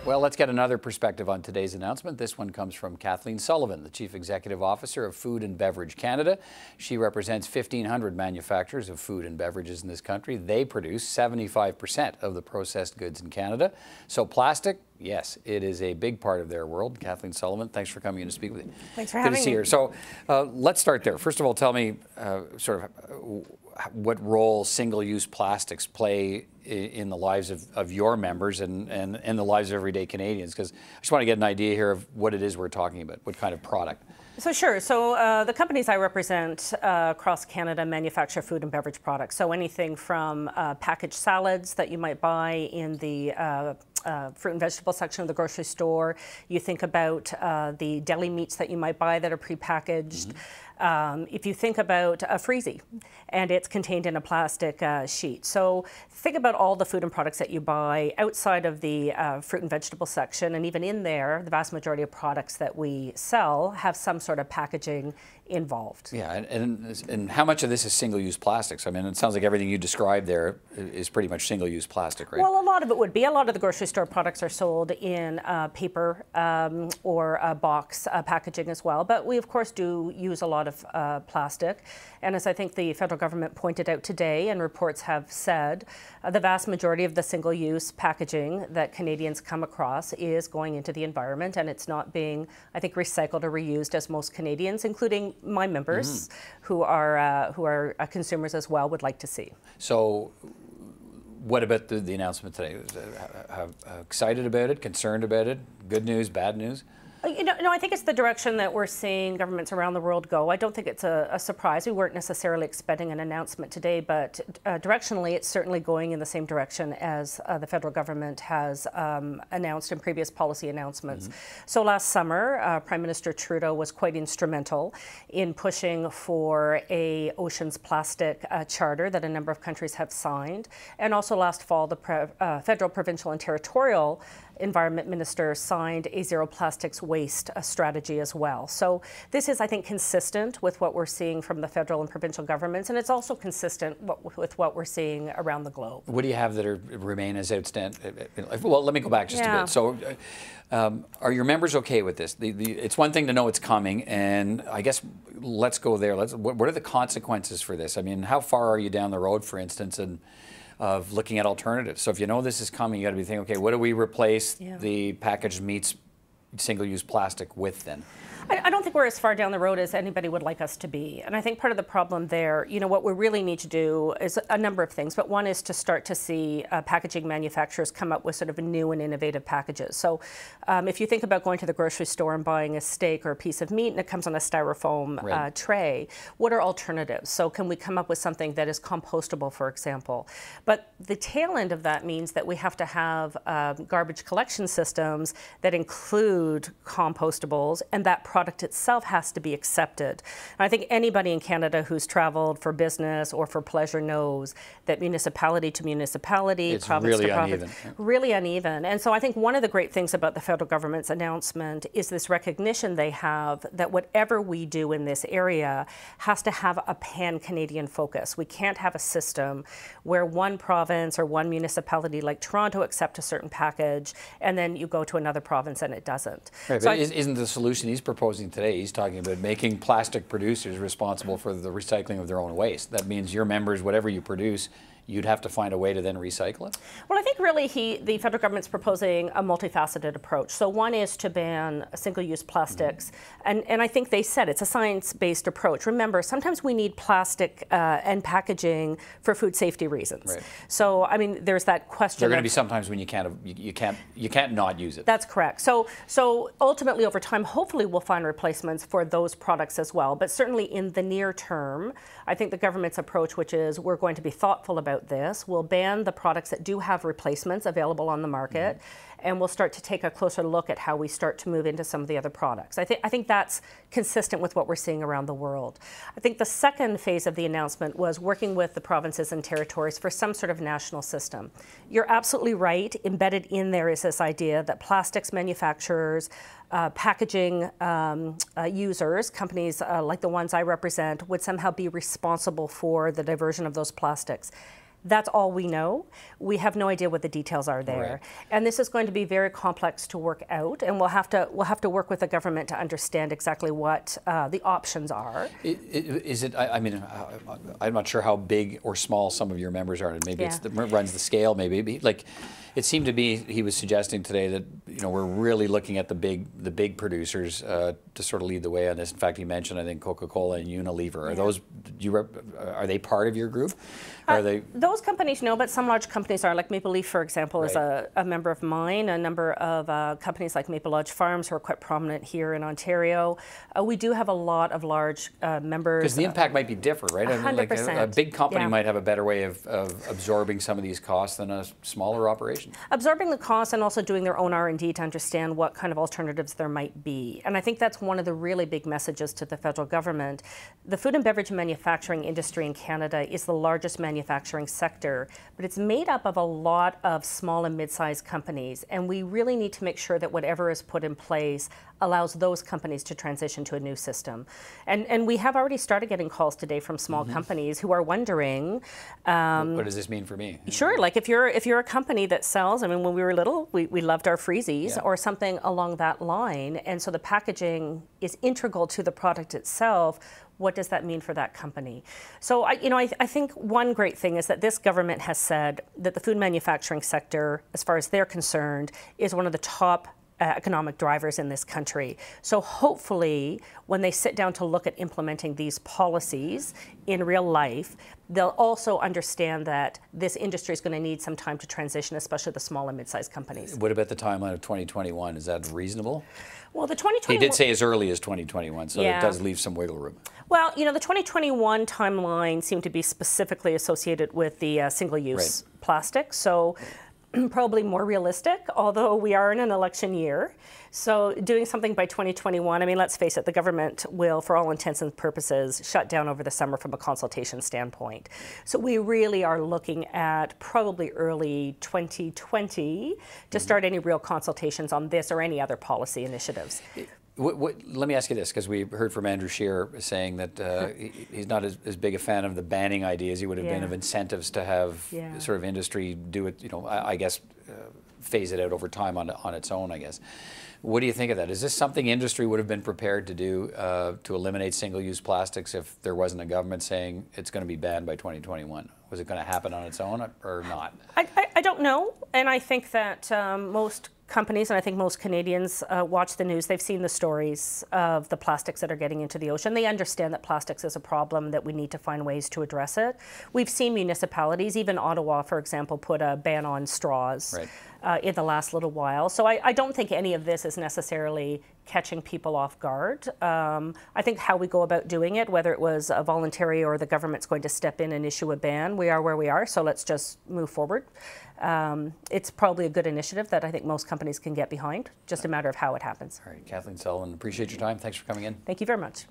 Well, let's get another perspective on today's announcement. This one comes from Kathleen Sullivan, the Chief Executive Officer of Food and Beverage Canada. She represents 1,500 manufacturers of food and beverages in this country. They produce 75% of the processed goods in Canada. So plastic, yes, it is a big part of their world. Kathleen Sullivan, thanks for coming in to speak with me. Thanks for having me. Good to see you. So let's start there. First of all, tell me sort of what role single-use plastics play in the lives of your members and the lives of everyday Canadians, because I just want to get an idea here of what it is we're talking about, what kind of product. So sure. So the companies I represent across Canada manufacture food and beverage products. So anything from packaged salads that you might buy in the fruit and vegetable section of the grocery store. You think about the deli meats that you might buy that are prepackaged. If you think about a freezy, and it's contained in a plastic sheet. So think about all the food and products that you buy outside of the fruit and vegetable section, and even in there, the vast majority of products that we sell have some sort of packaging involved. Yeah, and how much of this is single-use plastics? I mean, it sounds like everything you described there is pretty much single-use plastic, right? Well, a lot of it would be. A lot of the grocery store products are sold in paper or box packaging as well, but we of course do use a lot of plastic. And as I think the federal government pointed out today, and reports have said, the vast majority of the single-use packaging that Canadians come across is going into the environment, and it's not being, I think, recycled or reused as most Canadians, including my members, who are consumers as well, would like to see. So what about the announcement today? Excited about it, concerned about it, good news, bad news? No, I think it's the direction that we're seeing governments around the world go. I don't think it's a surprise. We weren't necessarily expecting an announcement today, but directionally it's certainly going in the same direction as the federal government has announced in previous policy announcements. So last summer, Prime Minister Trudeau was quite instrumental in pushing for a oceans plastic charter that a number of countries have signed. And also last fall, the federal, provincial and territorial environment minister signed a zero plastics waste strategy as well. So this is, I think, consistent with what we're seeing from the federal and provincial governments, and it's also consistent with what we're seeing around the globe. What do you have that remain as outstanding? Well, let me go back just a bit. So are your members okay with this? It's one thing to know it's coming, and I guess let's go there. What are the consequences for this? I mean, how far are you down the road, for instance, of looking at alternatives? So if you know this is coming, you got to be thinking, okay, what do we replace the packaged meats single-use plastic with then? I don't think we're as far down the road as anybody would like us to be. And I think part of the problem there, you know, what we really need to do is a number of things. But one is to start to see packaging manufacturers come up with sort of new and innovative packages. So if you think about going to the grocery store and buying a steak or a piece of meat and it comes on a styrofoam tray, what are alternatives? So can we come up with something that is compostable, for example? But the tail end of that means that we have to have garbage collection systems that include compostables, and that product itself has to be accepted. And I think anybody in Canada who's traveled for business or for pleasure knows that municipality to municipality, it's province really to province, uneven. Really uneven. And so I think one of the great things about the federal government's announcement is this recognition they have that whatever we do in this area has to have a pan-Canadian focus. We can't have a system where one province or one municipality like Toronto accepts a certain package and then you go to another province and it doesn't. Right, so but isn't the solution he's proposing today, he's talking about making plastic producers responsible for the recycling of their own waste? That means your members, whatever you produce, you'd have to find a way to then recycle it? Well, I think really the federal government's proposing a multifaceted approach. So one is to ban single-use plastics, and I think they said it's a science-based approach. Remember, sometimes we need plastic and packaging for food safety reasons. Right. So I mean, there's that question. There are going to be some times when you can't not use it. That's correct. So ultimately, over time, hopefully, we'll find replacements for those products as well. But certainly in the near term, I think the government's approach, which is we're going to be thoughtful about this, we'll ban the products that do have replacements available on the market, and we'll start to take a closer look at how we start to move into some of the other products. I think that's consistent with what we're seeing around the world. I think the second phase of the announcement was working with the provinces and territories for some sort of national system. You're absolutely right. Embedded in there is this idea that plastics manufacturers, packaging users, companies like the ones I represent, would somehow be responsible for the diversion of those plastics. That's all we know. We have no idea what the details are there. Right. And this is going to be very complex to work out, and we'll have to work with the government to understand exactly what the options are. Is it, I mean, I'm not sure how big or small some of your members are, and maybe it runs the scale, maybe. Like, it seemed to be, he was suggesting today that, you know, we're really looking at the big producers to sort of lead the way on this. In fact, he mentioned, I think, Coca-Cola and Unilever. Are those, are they part of your group? Are they? Those companies, no, but some large companies are. Like Maple Leaf, for example, is a member of mine. A number of companies like Maple Lodge Farms, who are quite prominent here in Ontario. We do have a lot of large members. Because the impact might be different, right? 100%. I mean, like a big company might have a better way of absorbing some of these costs than a smaller operation. Absorbing the costs and also doing their own R&D to understand what kind of alternatives there might be. And I think that's one of the really big messages to the federal government. The food and beverage manufacturing industry in Canada is the largest manufacturing sector, but it's made up of a lot of small and mid-sized companies, and we really need to make sure that whatever is put in place allows those companies to transition to a new system. And we have already started getting calls today from small companies who are wondering, what does this mean for me? Sure, like if you're a company that sells, I mean, when we were little, we loved our freezies or something along that line, and so the packaging is integral to the product itself. What does that mean for that company? So I think one great thing is that this government has said that the food manufacturing sector, as far as they're concerned, is one of the top economic drivers in this country. So hopefully, when they sit down to look at implementing these policies in real life, they'll also understand that this industry is going to need some time to transition, especially the small and mid-sized companies. What about the timeline of 2021? Is that reasonable? Well, the 2021... He did say as early as 2021, so it does leave some wiggle room. Well, you know, the 2021 timeline seemed to be specifically associated with the single-use plastic, so probably more realistic, although we are in an election year. So doing something by 2021, I mean, let's face it, the government will, for all intents and purposes, shut down over the summer from a consultation standpoint. So we really are looking at probably early 2020 to start any real consultations on this or any other policy initiatives. Let me ask you this, because we heard from Andrew Scheer saying that he's not as big a fan of the banning idea as he would have been of incentives to have sort of industry do it, you know, I guess phase it out over time on its own, I guess. What do you think of that? Is this something industry would have been prepared to do to eliminate single-use plastics if there wasn't a government saying it's going to be banned by 2021? Was it going to happen on its own or not? I don't know, and I think that most companies, and I think most Canadians watch the news, they've seen the stories of the plastics that are getting into the ocean. They understand that plastics is a problem, that we need to find ways to address it. We've seen municipalities, even Ottawa, for example, put a ban on straws in the last little while. So I don't think any of this is necessarily catching people off guard. I think how we go about doing it, whether it was a voluntary or the government's going to step in and issue a ban, we are where we are, so let's just move forward. It's probably a good initiative that I think most companies can get behind, just a matter of how it happens. All right, Kathleen Sullivan, appreciate your time. Thanks for coming in. Thank you very much.